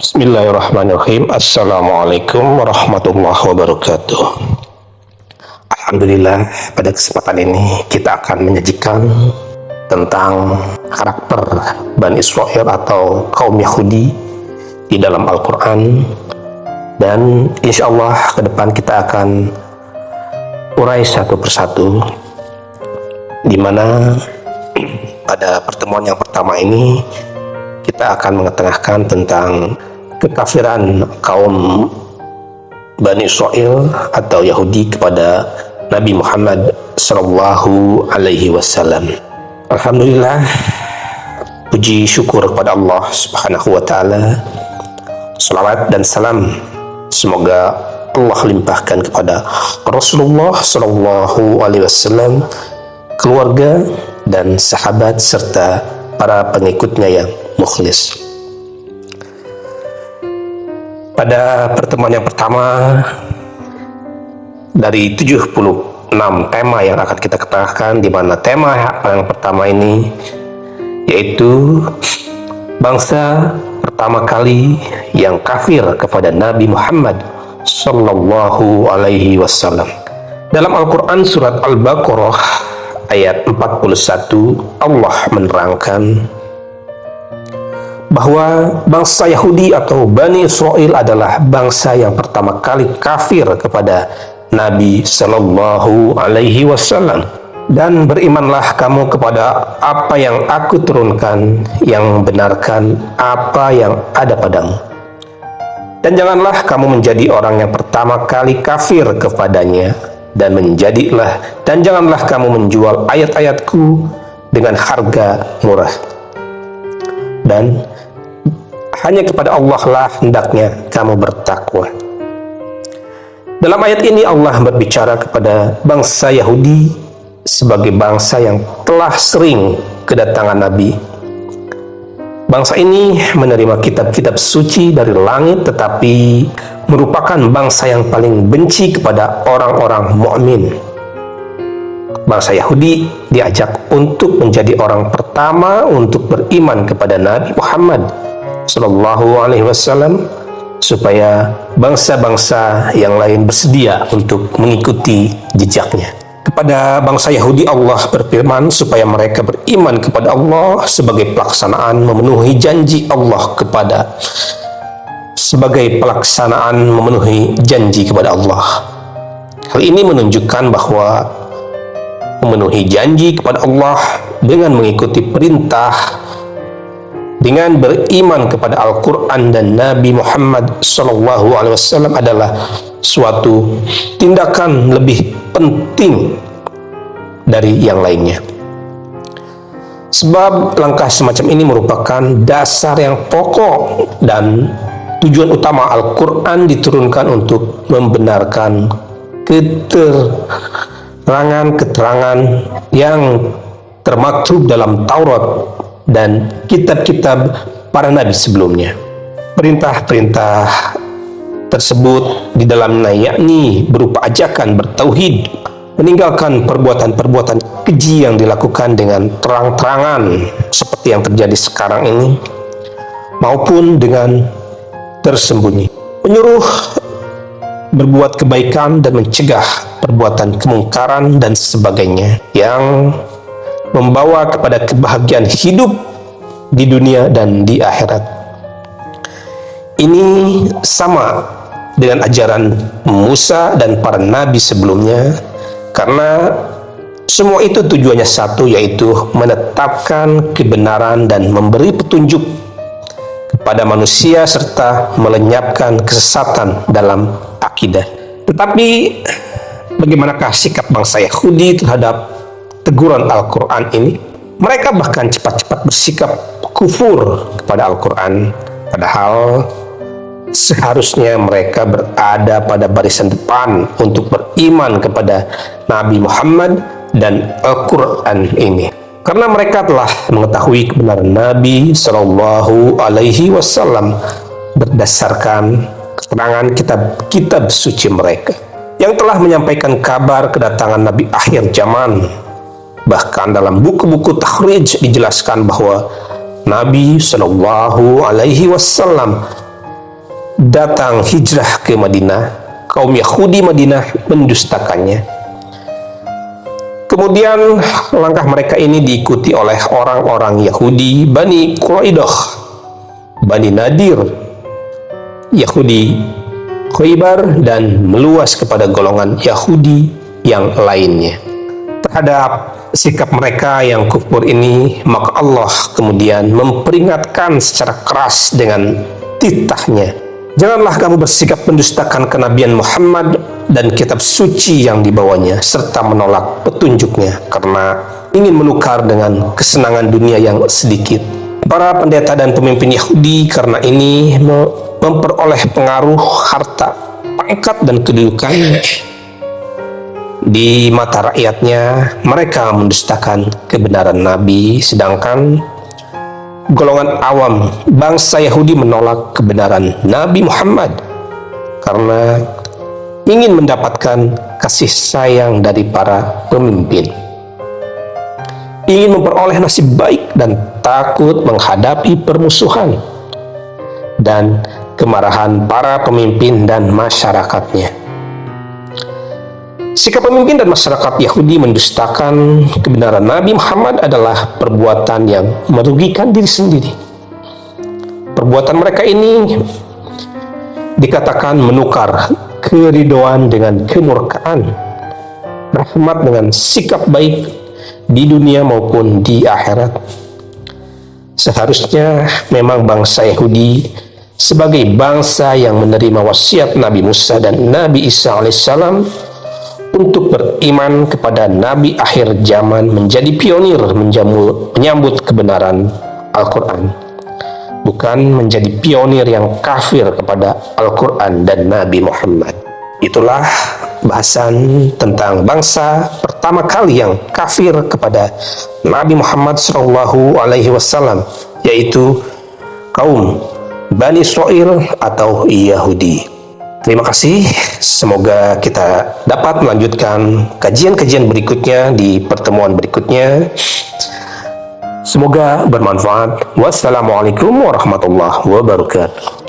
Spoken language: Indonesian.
Bismillahirrahmanirrahim. Assalamualaikum warahmatullahi wabarakatuh. Alhamdulillah, pada kesempatan ini kita akan menyajikan tentang karakter Bani Israel atau kaum Yahudi di dalam Al-Quran, dan insya Allah ke depan kita akan urai satu persatu, di mana pada pertemuan yang pertama ini kita akan mengetengahkan tentang kekafiran kaum Bani Israel atau Yahudi kepada Nabi Muhammad Sallallahu Alaihi Wasallam. Alhamdulillah, puji syukur kepada Allah Subhanahu Wa Taala. Salawat dan salam semoga Allah limpahkan kepada Rasulullah Sallallahu Alaihi Wasallam, keluarga dan sahabat serta para pengikutnya yang mukhlis. Pada pertemuan yang pertama dari 76 tema yang akan kita ketengahkan, di mana tema yang pertama ini yaitu bangsa pertama kali yang kafir kepada Nabi Muhammad Sallallahu Alaihi Wasallam. Dalam Al-Quran surat Al-Baqarah ayat 41, Allah menerangkan bahwa bangsa Yahudi atau Bani Israel adalah bangsa yang pertama kali kafir kepada Nabi Sallallahu Alaihi Wasallam. Dan berimanlah kamu kepada apa yang aku turunkan, yang membenarkan apa yang ada padamu. Dan janganlah kamu menjadi orang yang pertama kali kafir kepadanya, dan janganlah kamu menjual ayat-ayatku dengan harga murah. Dan hanya kepada Allah lah hendaknya kamu bertakwa. Dalam ayat ini Allah berbicara kepada bangsa Yahudi sebagai bangsa yang telah sering kedatangan Nabi. Bangsa ini menerima kitab-kitab suci dari langit, tetapi merupakan bangsa yang paling benci kepada orang-orang mukmin. Bangsa Yahudi diajak untuk menjadi orang pertama untuk beriman kepada Nabi Muhammad Sallallahu Alaihi Wasallam, supaya bangsa-bangsa yang lain bersedia untuk mengikuti jejaknya. Kepada bangsa Yahudi Allah berfirman supaya mereka beriman kepada Allah sebagai pelaksanaan memenuhi janji Allah kepada Allah. Hal ini menunjukkan bahwa memenuhi janji kepada Allah dengan mengikuti perintah, dengan beriman kepada Al-Quran dan Nabi Muhammad Sallallahu Alaihi Wasallam adalah suatu tindakan lebih penting dari yang lainnya. Sebab langkah semacam ini merupakan dasar yang pokok dan tujuan utama Al-Quran diturunkan untuk membenarkan keterangan yang termaktub dalam Taurat dan kitab-kitab para nabi sebelumnya. Perintah-perintah tersebut di dalamnya yakni berupa ajakan bertauhid, meninggalkan perbuatan-perbuatan keji yang dilakukan dengan terang-terangan seperti yang terjadi sekarang ini, maupun dengan tersembunyi, menyuruh berbuat kebaikan dan mencegah perbuatan kemungkaran dan sebagainya yang membawa kepada kebahagiaan hidup di dunia dan di akhirat. Ini sama dengan ajaran Musa dan para nabi sebelumnya, karena semua itu tujuannya satu, yaitu menetapkan kebenaran dan memberi petunjuk kepada manusia serta melenyapkan kesesatan dalam akidah. Tetapi bagaimanakah sikap bangsa Yahudi terhadap teguran Al-Quran ini? Mereka bahkan cepat-cepat bersikap kufur kepada Al-Quran, padahal seharusnya mereka berada pada barisan depan untuk beriman kepada Nabi Muhammad dan Al-Quran ini, karena mereka telah mengetahui kebenaran Nabi Sallallahu Alaihi Wasallam berdasarkan keterangan kitab-kitab suci mereka yang telah menyampaikan kabar kedatangan Nabi akhir zaman. Bahkan dalam buku-buku takhrij dijelaskan bahwa Nabi Sallallahu Alaihi Wasallam datang hijrah ke Madinah, kaum Yahudi Madinah mendustakannya. Kemudian langkah mereka ini diikuti oleh orang-orang Yahudi Bani Quraidah, Bani Nadir, Yahudi Khaybar, dan meluas kepada golongan Yahudi yang lainnya. Terhadap sikap mereka yang kufur ini, maka Allah kemudian memperingatkan secara keras dengan titahnya, janganlah kamu bersikap mendustakan kenabian Muhammad dan kitab suci yang dibawanya, serta menolak petunjuknya karena ingin menukar dengan kesenangan dunia yang sedikit. Para pendeta dan pemimpin Yahudi karena ini memperoleh pengaruh, harta, pangkat, dan kedudukan di mata rakyatnya. Mereka mendustakan kebenaran Nabi, sedangkan golongan awam bangsa Yahudi menolak kebenaran Nabi Muhammad karena ingin mendapatkan kasih sayang dari para pemimpin, ingin memperoleh nasib baik dan takut menghadapi permusuhan dan kemarahan para pemimpin dan masyarakatnya. Sikap pemimpin dan masyarakat Yahudi mendustakan kebenaran Nabi Muhammad adalah perbuatan yang merugikan diri sendiri. Perbuatan mereka ini dikatakan menukar keridhaan dengan kemurkaan, rahmat dengan sikap baik di dunia maupun di akhirat. Seharusnya memang bangsa Yahudi sebagai bangsa yang menerima wasiat Nabi Musa dan Nabi Isa alaihissalam untuk beriman kepada Nabi akhir zaman, menjadi pionir menyambut kebenaran Al-Quran, bukan menjadi pionir yang kafir kepada Al-Quran dan Nabi Muhammad. Itulah bahasan tentang bangsa pertama kali yang kafir kepada Nabi Muhammad SAW, yaitu kaum Bani Israel atau Yahudi. Terima kasih, semoga kita dapat melanjutkan kajian-kajian berikutnya di pertemuan berikutnya. Semoga bermanfaat. Wassalamualaikum warahmatullahi wabarakatuh.